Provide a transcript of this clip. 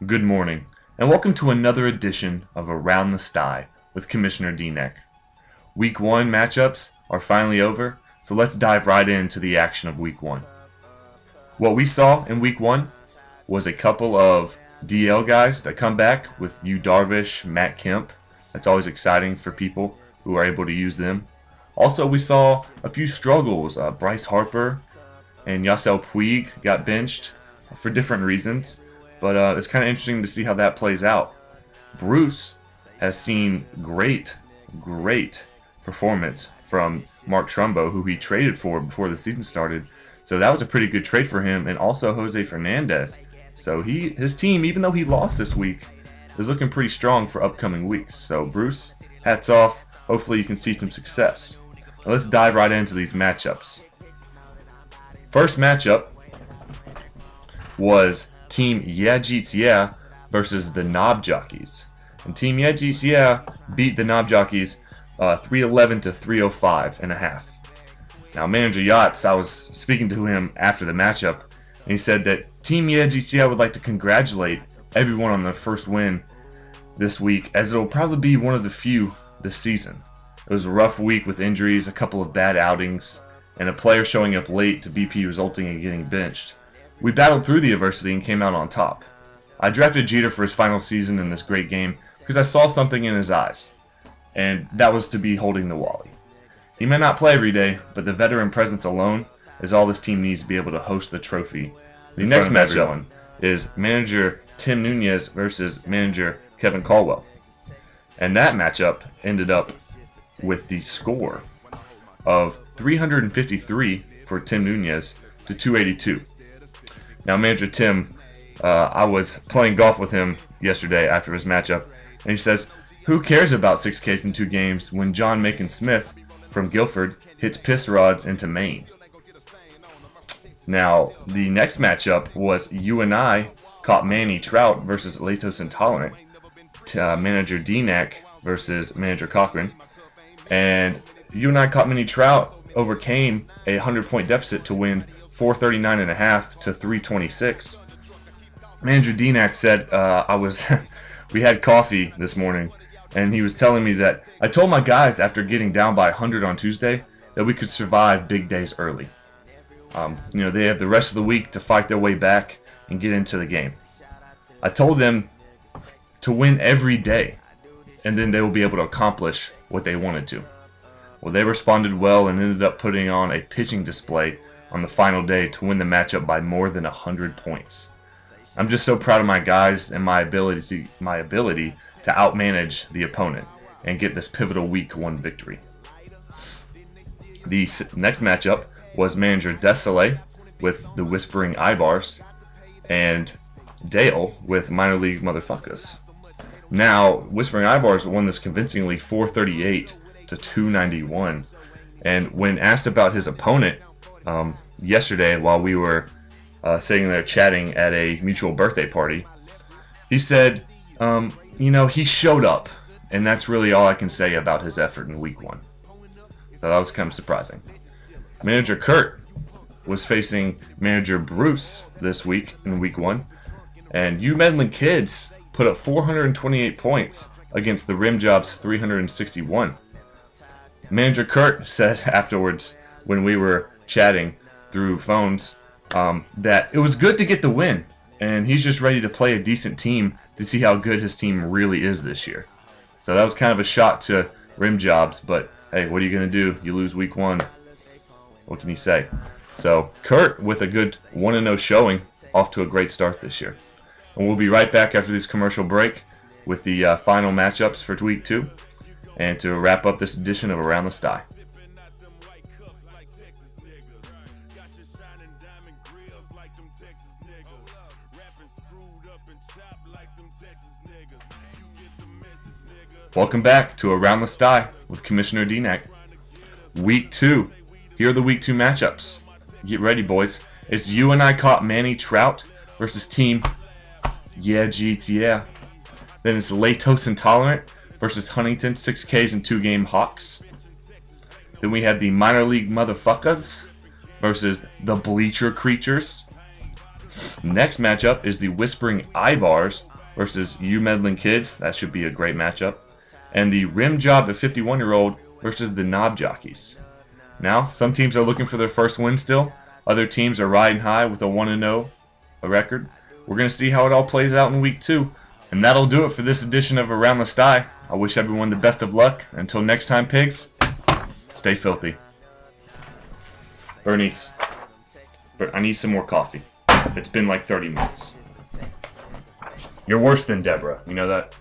Good morning, and welcome to another edition of Around the STY with Commissioner D-Neck. Week 1 matchups are finally over, so let's dive right into the action of Week 1. What we saw in Week 1 was a couple of DL guys that come back with Yu Darvish, Matt Kemp. That's always exciting for people who are able to use them. Also, we saw a few struggles. Bryce Harper and Yasiel Puig got benched for different reasons. But it's kind of interesting to see how that plays out. Bruce has seen great performance from Mark Trumbo, who he traded for before the season started. So that was a pretty good trade for him. And also Jose Fernandez. So his team, even though he lost this week, is looking pretty strong for upcoming weeks. So Bruce, hats off. Hopefully you can see some success. Now let's dive right into these matchups. First matchup was Team Yeah Jeets Yeah versus the Knob Jockeys. And Team Yeah Jeets Yeah beat the Knob Jockeys 311 to 305 and a half. Now, Manager Yachts, I was speaking to him after the matchup, and he said that Team Yeah Jeets Yeah would like to congratulate everyone on their first win this week, as it'll probably be one of the few this season. It was a rough week with injuries, a couple of bad outings, and a player showing up late to BP resulting in getting benched. We battled through the adversity and came out on top. I drafted Jeter for his final season in this great game because I saw something in his eyes, and that was to be holding the Wally. He may not play every day, but the veteran presence alone is all this team needs to be able to host the trophy. The next matchup is Manager Tim Nunez versus Manager Kevin Caldwell. And that matchup ended up with the score of 353 for Tim Nunez to 282. Now, Manager Tim, I was playing golf with him yesterday after his matchup, and he says, "Who cares about 6 Ks in 2 games when John Macon Smith from Guilford hits piss rods into Maine?" Now, the next matchup was you and I caught Manny Trout versus Lactose Intolerant, Manager D-Neck versus Manager Cochran, and you and I caught Manny Trout overcame a 100-point deficit to win 439.5 to 326. Manager D-Neck said we had coffee this morning, and he was telling me that I told my guys after getting down by 100 on Tuesday that we could survive big days early. They have the rest of the week to fight their way back and get into the game. I told them to win every day, and then they will be able to accomplish what they wanted to. Well, they responded well and ended up putting on a pitching display on the final day to win the matchup by more than 100 points. I'm just so proud of my guys and my ability to outmanage the opponent and get this pivotal Week 1 victory. The next matchup was Manager Desolé with the Whispering Ibars and Dale with Minor League Motherfuckers. Now, Whispering Ibars won this convincingly 438 to 291. And when asked about his opponent yesterday while we were sitting there chatting at a mutual birthday party, he said, he showed up. And that's really all I can say about his effort in Week 1. So that was kind of surprising. Manager Kurt was facing Manager Bruce this week in Week 1. And you meddling kids put up 428 points against the Rim Jobs 361. Manager Kurt said afterwards, when we were chatting through phones, that it was good to get the win, and he's just ready to play a decent team to see how good his team really is this year. So that was kind of a shot to Rim Jobs, but hey, what are you going to do? You lose Week 1. What can you say? So Kurt with a good 1-0 showing, off to a great start this year. And we'll be right back after this commercial break with the final matchups for Week 2 and to wrap up this edition of Around the STY. Welcome back to Around the STY with Commissioner D-Neck. Week 2. Here are the Week 2 matchups. Get ready, boys. It's you and I caught Manny Trout versus Team Yeah Jeets Yeah. Then it's Lactose Intolerant versus Huntington 6Ks and 2-game Hawks. Then we have the Minor League Motherfuckers versus the Bleacher Creatures. Next matchup is the Whispering Eyebars versus You Meddling Kids. That should be a great matchup. And the Rim Job at 51-year-old versus the Knob Jockeys. Now, some teams are looking for their first win still. Other teams are riding high with a 1-0 record. We're going to see how it all plays out in week 2. And that'll do it for this edition of Around the STY. I wish everyone the best of luck. Until next time, pigs, stay filthy. Bernice, I need some more coffee. It's been like 30 minutes. You're worse than Deborah. You know that?